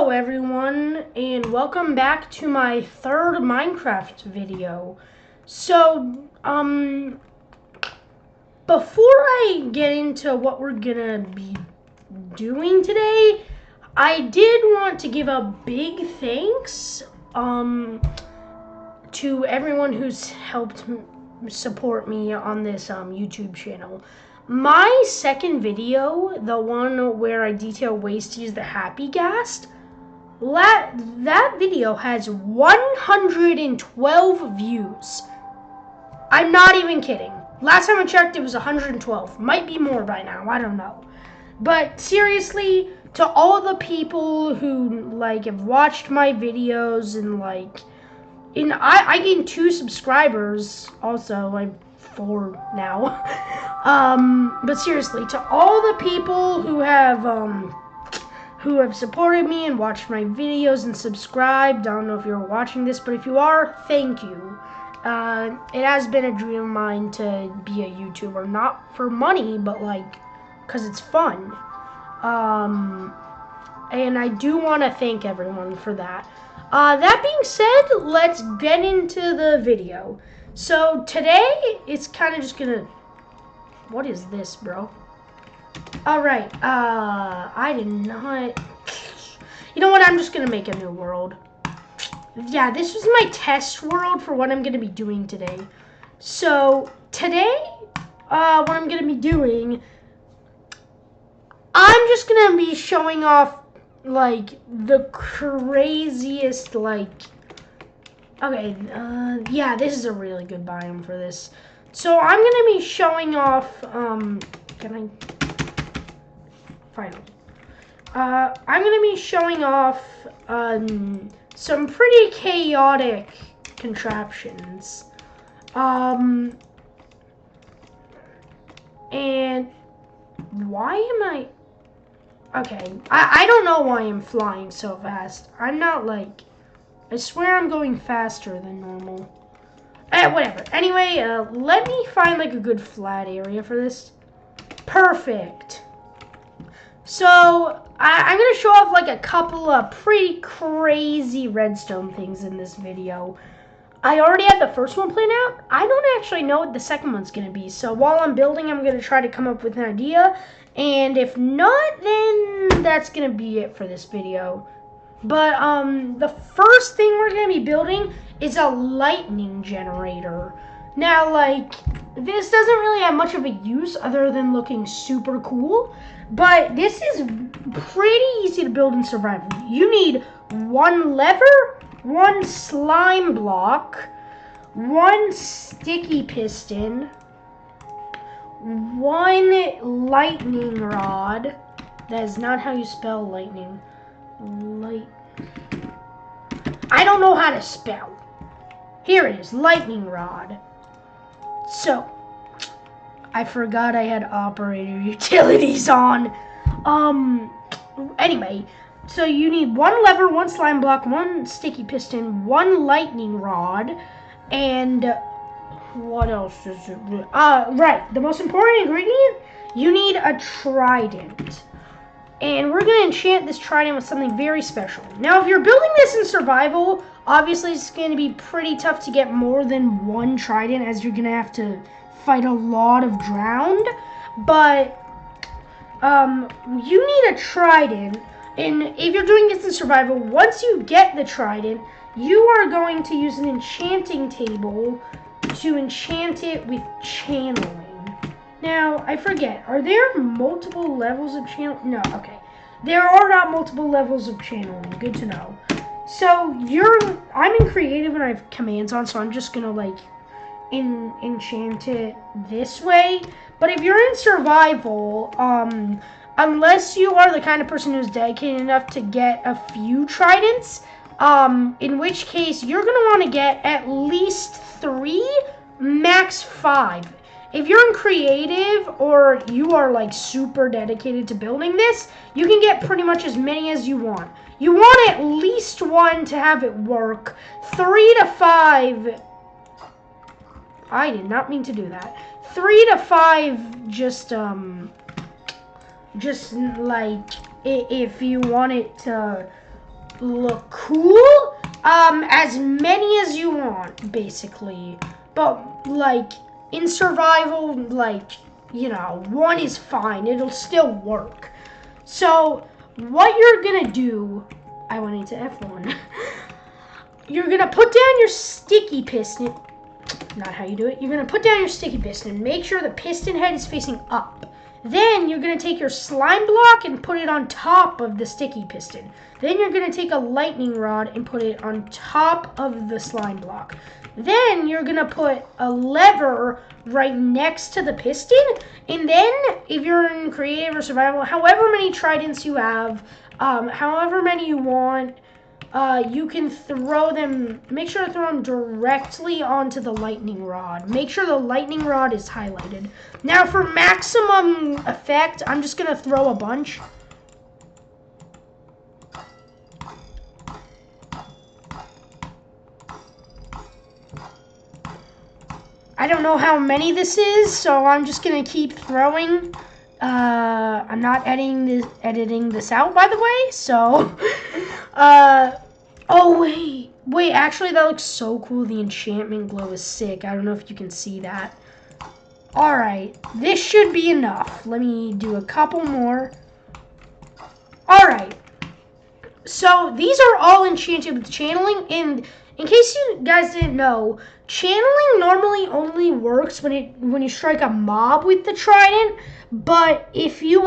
Hello everyone, and welcome back to my third Minecraft video. So, before I get into what we're gonna be doing today, I did want to give a big thanks, to everyone who's helped support me on this, YouTube channel. My second video, the one where I detail ways to use the Happy Ghast, that video has 112 views. I'm not even kidding. Last time I checked, it was 112. Might be more by now, I don't know. But seriously, to all the people who have watched my videos and I gained 2 subscribers also. I'm 4 now. But seriously, to all the people who have supported me and watched my videos and subscribed. I don't know if you're watching this, but if you are, thank you. It has been a dream of mine to be a YouTuber, not for money, but because it's fun. And I do want to thank everyone for that. That being said, let's get into the video. So today, it's kind of just gonna... What is this, bro? Alright, I did not... You know what, I'm just gonna make a new world. Yeah, this was my test world for what I'm gonna be doing today. So, today, what I'm gonna be doing... I'm just gonna be showing off, the craziest, Okay, yeah, this is a really good biome for this. So, I'm gonna be showing off, can I... Finally. I'm going to be showing off some pretty chaotic contraptions. And why am I... Okay, I don't know why I'm flying so fast. I'm not I swear I'm going faster than normal. Whatever. Anyway, let me find a good flat area for this. Perfect. So, I'm going to show off a couple of pretty crazy redstone things in this video. I already had the first one planned out. I don't actually know what the second one's going to be. So, while I'm building, I'm going to try to come up with an idea. And if not, then that's going to be it for this video. But, the first thing we're going to be building is a lightning generator. Now, this doesn't really have much of a use other than looking super cool. But this is pretty easy to build in survival. You need 1 lever, 1 slime block, 1 sticky piston, 1 lightning rod. That is not how you spell lightning. I don't know how to spell. Here it is, lightning rod. So, I forgot I had operator utilities on. Anyway, so you need 1 lever, 1 slime block, 1 sticky piston, 1 lightning rod, and what else is it? Right, the most important ingredient, you need a trident. And we're going to enchant this trident with something very special. Now, if you're building this in survival, obviously it's going to be pretty tough to get more than 1 trident, as you're going to have to fight a lot of drowned. But you need a trident. And if you're doing this in survival, once you get the trident, you are going to use an enchanting table to enchant it with channeling. Now, I forget, are there multiple levels of channeling? No, okay. There are not multiple levels of channeling. Good to know. So, I'm in creative and I have commands on, so I'm just gonna, enchant it this way. But if you're in survival, unless you are the kind of person who's dedicated enough to get a few tridents, in which case you're gonna want to get at least 3, max 5. If you're in creative or you are super dedicated to building this, you can get pretty much as many as you want. You want at least 1 to have it work. 3 to 5... I did not mean to do that. 3 to 5 just if you want it to look cool. As many as you want, basically. But, like, in survival, like, you know, one is fine. It'll still work. So, what you're gonna do... I went into F1. You're gonna put down your sticky piston. Not how you do it. You're gonna put down your sticky piston. Make sure the piston head is facing up. Then you're gonna take your slime block and put it on top of the sticky piston. Then you're gonna take a lightning rod and put it on top of the slime block. Then you're gonna put a lever right next to the piston. And then if you're in creative or survival, however many tridents you have, however many you want, you can throw them, make sure to throw them directly onto the lightning rod. Make sure the lightning rod is highlighted. Now for maximum effect, I'm just gonna throw a bunch. I don't know how many this is, so I'm just gonna keep throwing. I'm not editing this out, by the way, so, oh, wait, actually, that looks so cool. The enchantment glow is sick. I don't know if you can see that. All right, this should be enough. Let me do a couple more. All right, so these are all enchanted with channeling, and in case you guys didn't know, channeling normally only works when you strike a mob with the trident. But if you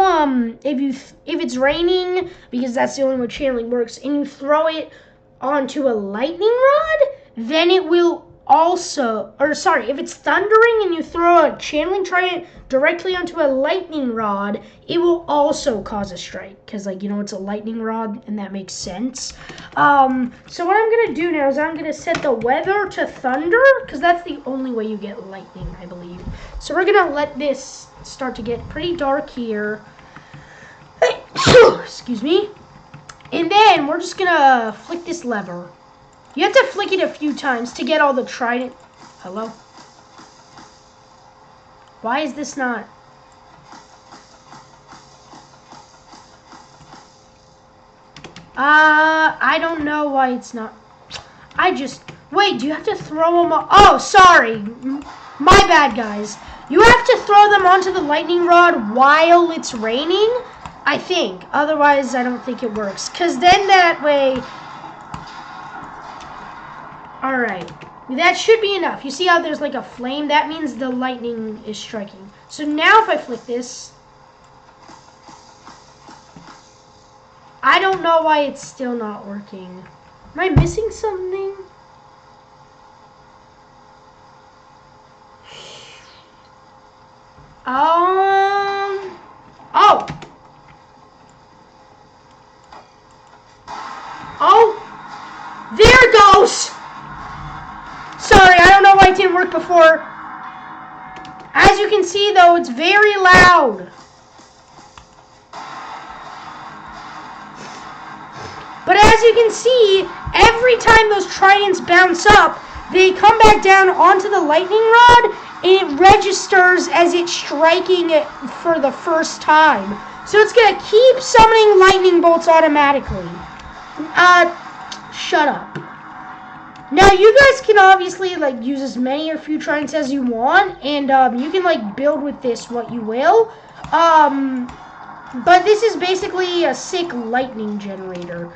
if it's raining, because that's the only way channeling works, and you throw it onto a lightning rod, then it will also, or sorry, if it's thundering and you throw a channeling trident directly onto a lightning rod, it will also cause a strike, because, like, you know, it's a lightning rod, and that makes sense. So what I'm gonna do now is I'm gonna set the weather to thunder, because that's the only way you get lightning, I believe. So we're gonna let this start to get pretty dark here. Excuse me. And then we're just gonna flick this lever. You have to flick it a few times to get all the trident. Hello? Why is this not? I don't know why it's not. Wait, do you have to throw them? Oh, sorry. My bad, guys. You have to throw them onto the lightning rod while it's raining, I think. Otherwise, I don't think it works. Because then that way... Alright. That should be enough. You see how there's like a flame? That means the lightning is striking. So now if I flick this... I don't know why it's still not working. Am I missing something? Oh! Oh! There it goes! Sorry, I don't know why it didn't work before. As you can see, though, it's very loud. But as you can see, every time those tridents bounce up, they come back down onto the lightning rod, and it registers as it's striking it for the first time. So it's going to keep summoning lightning bolts automatically. Shut up. Now, you guys can obviously, like, use as many or few tridents as you want, and you can, like, build with this what you will. But this is basically a sick lightning generator.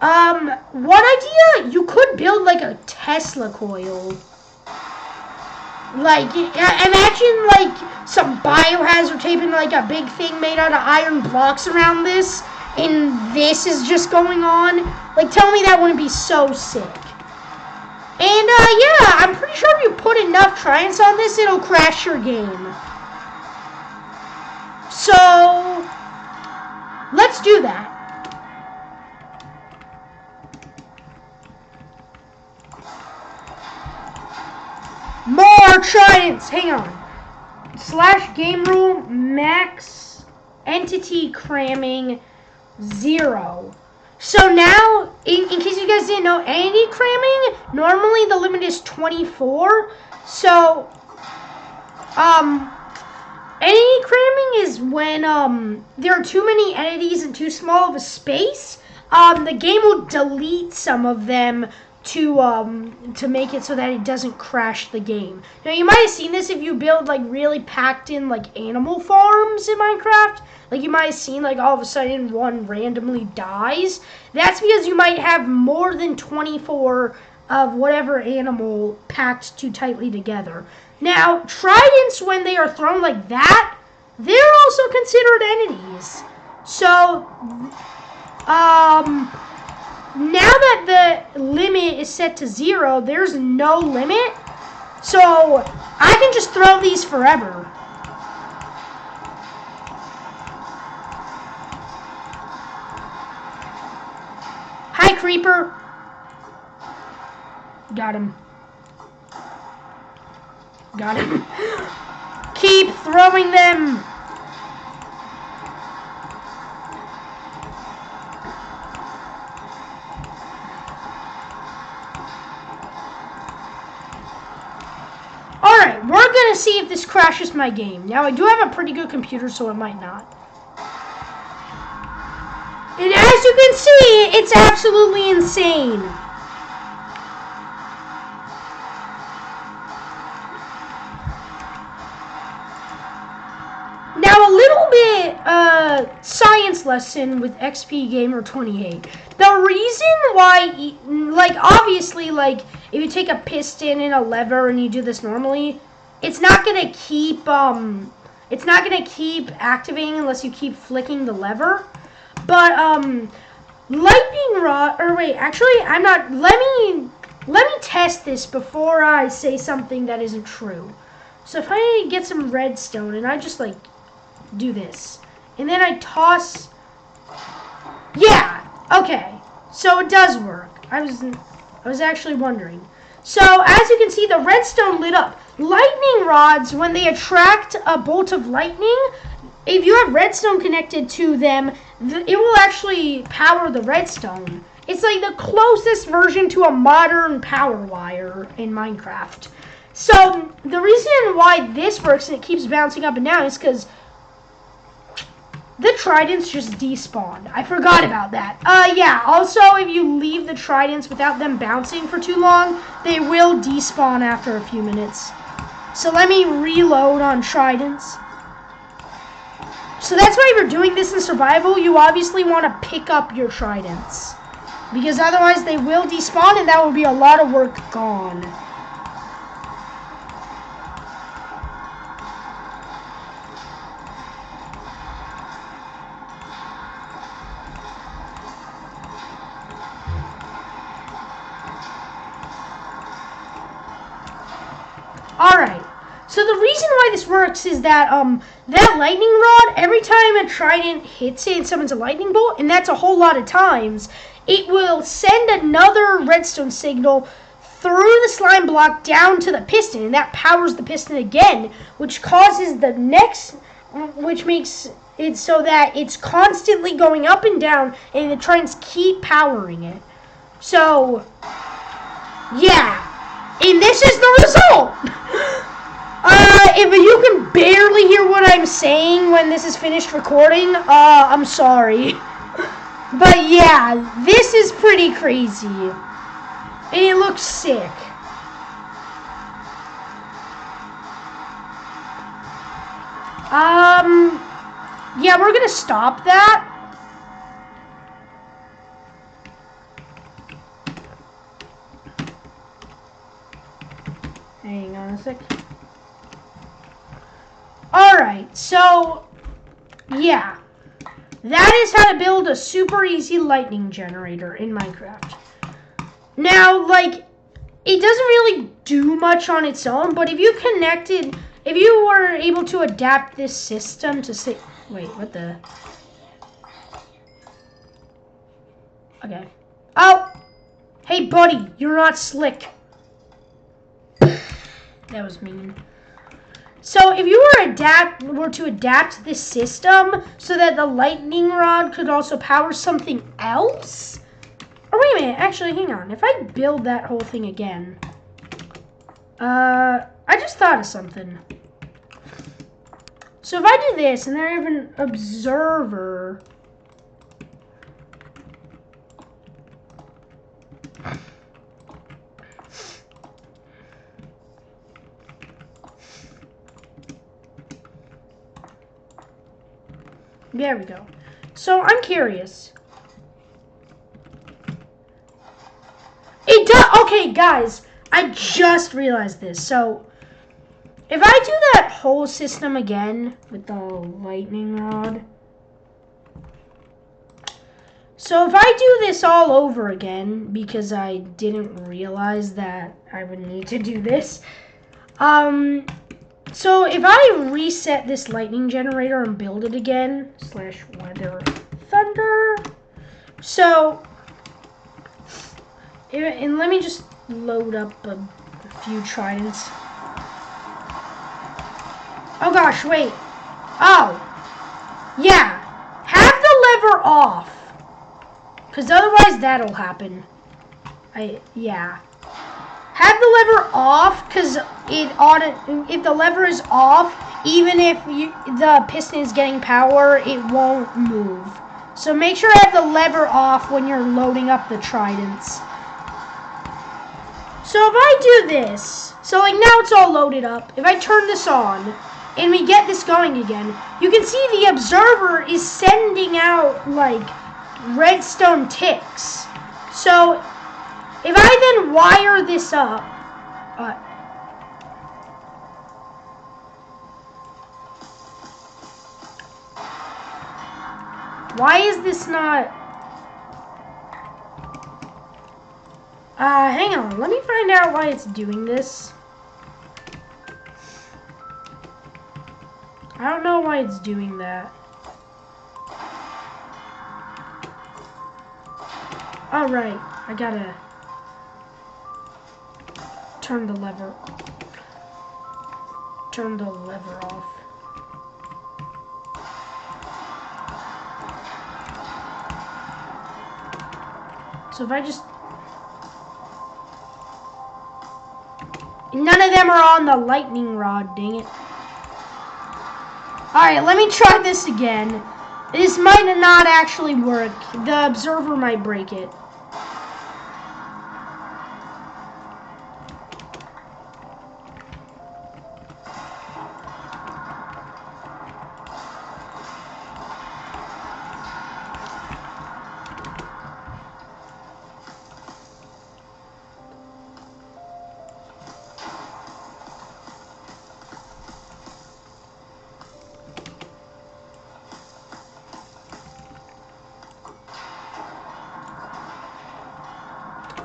One idea, you could build, like, a Tesla coil. Like, imagine, like, some biohazard tape and, like, a big thing made out of iron blocks around this, and this is just going on. Like, tell me that wouldn't be so sick. And, yeah, I'm pretty sure if you put enough tridents on this, it'll crash your game. So, let's do that. More tridents! Hang on. / game rule max entity cramming 0. So now, in case you guys didn't know, entity cramming, normally the limit is 24. So, entity cramming is when there are too many entities in too small of a space. the game will delete some of them to make it so that it doesn't crash the game. Now you might have seen this if you build like really packed in like animal farms in Minecraft. Like you might have seen like all of a sudden one randomly dies. That's because you might have more than 24 of whatever animal packed too tightly together. Now tridents, when they are thrown like that, they're also considered entities. So now that the limit is set to 0, there's no limit. So I can just throw these forever. Hi, creeper. Got him. Got him. Keep throwing them. Alright, we're gonna see if this crashes my game. Now, I do have a pretty good computer, so it might not. And as you can see, it's absolutely insane. Now, a little bit science lesson with XP Gamer 28. The reason why, like, obviously, like, if you take a piston and a lever and you do this normally, it's not gonna keep activating unless you keep flicking the lever. But lightning rod, or wait, actually, I'm not. Let me test this before I say something that isn't true. So if I get some redstone and I just like do this, and then I toss. Yeah. Okay. So it does work. I was actually wondering. So as you can see, the redstone lit up. Lightning rods, when they attract a bolt of lightning, if you have redstone connected to them, it will actually power the redstone. It's like the closest version to a modern power wire in Minecraft. So the reason why this works and it keeps bouncing up and down is because the tridents just despawned. I forgot about that. Yeah, also if you leave the tridents without them bouncing for too long, they will despawn after a few minutes. So let me reload on tridents. So that's why if you're doing this in survival, you obviously want to pick up your tridents. Because otherwise they will despawn and that will be a lot of work gone. Alright, so the reason why this works is that that lightning rod, every time a trident hits it, it summons a lightning bolt, and that's a whole lot of times, it will send another redstone signal through the slime block down to the piston, and that powers the piston again, which causes the next, which makes it so that it's constantly going up and down, and the tridents keep powering it. So, yeah. And this is the result! If you can barely hear what I'm saying when this is finished recording, I'm sorry. But yeah, this is pretty crazy. And it looks sick. Yeah, we're gonna stop that. Hang on a sec. Alright, so, yeah. That is how to build a super easy lightning generator in Minecraft. Now, like, it doesn't really do much on its own, but if you were able to adapt this system to say, wait, what the? Okay. Oh! Hey, buddy, you're not slick. That was mean. So if you were to adapt this system so that the lightning rod could also power something else? Or wait a minute, actually, hang on. If I build that whole thing again, I just thought of something. So if I do this and then I have an observer, There we go. So I'm curious. It does. Okay, guys, I just realized this. So if I do that whole system again with the lightning rod. So if I do this all over again, because I didn't realize that I would need to do this. So if I reset this lightning generator and build it again, /weather thunder. So, and let me just load up a few tridents. Oh gosh, wait. Oh, yeah. Have the lever off, because otherwise that'll happen. Yeah. Have the lever off, because if the lever is off, even if the piston is getting power, it won't move. So make sure you have the lever off when you're loading up the tridents. So if I do this, so like now it's all loaded up. If I turn this on and we get this going again, you can see the observer is sending out like redstone ticks. So if I then wire this up, why is this not, hang on, let me find out why it's doing this. I don't know why it's doing that. Alright, I gotta turn the lever off. So if I just, none of them are on the lightning rod, dang it. Alright, let me try this again. This might not actually work. The observer might break it.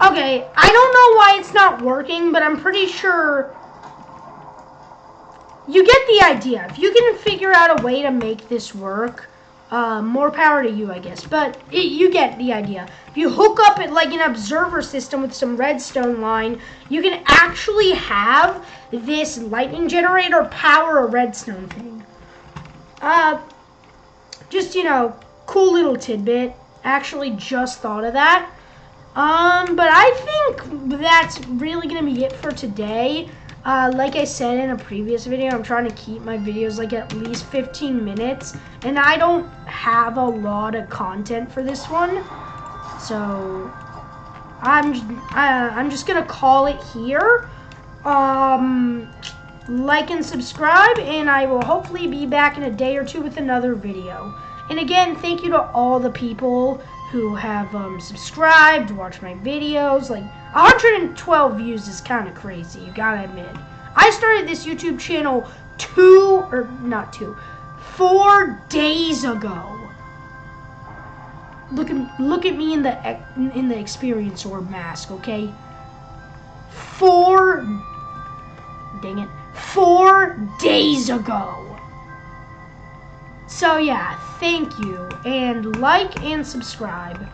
Okay, I don't know why it's not working, but I'm pretty sure you get the idea. If you can figure out a way to make this work, more power to you, I guess. But you get the idea. If you hook up it like an observer system with some redstone line, you can actually have this lightning generator power a redstone thing. Just, you know, cool little tidbit. Actually just thought of that. But I think that's really going to be it for today. Like I said in a previous video, I'm trying to keep my videos like at least 15 minutes. And I don't have a lot of content for this one. So, I'm just going to call it here. Like and subscribe, and I will hopefully be back in a day or two with another video. And again, thank you to all the people who have subscribed, watched my videos. Like 112 views is kind of crazy, you gotta admit. I started this YouTube channel 4 days ago. Look at me in the experience orb mask, okay? 4 days ago. So yeah, thank you, and like and subscribe.